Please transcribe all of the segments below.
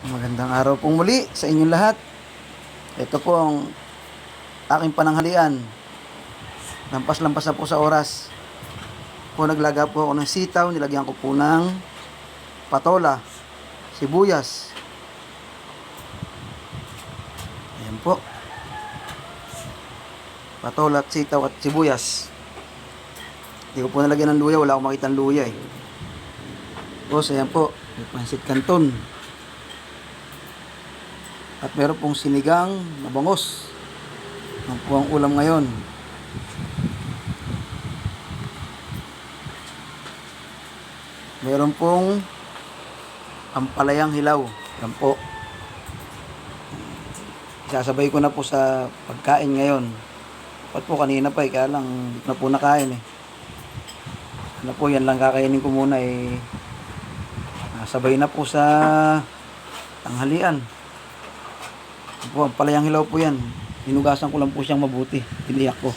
Magandang araw pong muli sa inyong lahat. Ito po ang aking pananghalian. Lampas-lampas na po sa oras. Naglaga po ako ng sitaw, nilagyan ko po ng patola, sibuyas. Ayan po. Patola at sitaw at sibuyas. Hindi ko po nalagyan ng luya, wala akong makita ng luya eh. Tapos ayan po, may pansit canton. At meron pong sinigang na bangos. Ang po ang ulam ngayon. Meron pong ampalayang hilaw. Yan po. Isasabay ko na po sa pagkain ngayon. Dapat po kanina pa kaya lang hindi na po nakain eh. Ano po, yan lang kakainin ko muna eh. Sabay na po sa tanghalian. Po, palayang hilaw po yan. Hinugasan ko lang po siyang mabuti. Tiniyak ko.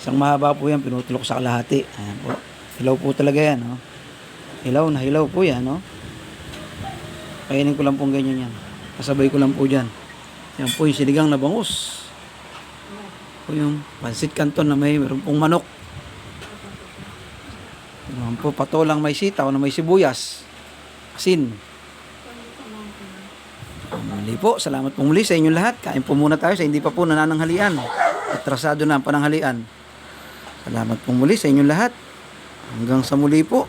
Isang mahaba po yan. Pinutulok sa kalahati. Ayan po. Hilaw po talaga yan. Oh. Hilaw na hilaw po yan. Oh. Kainin ko lang po ganyan yan. Kasabay ko lang po dyan. Yan po yung sinigang na bangus. Po yung pansit canton na meron pong manok. Yan po patolang may sitaw na may sibuyas. Asin. Muli po, salamat po muli sa inyong lahat. Kain po muna tayo sa hindi pa po nanananghalian. Atrasado na ang pananghalian. Salamat po muli sa inyong lahat. Hanggang sa muli po.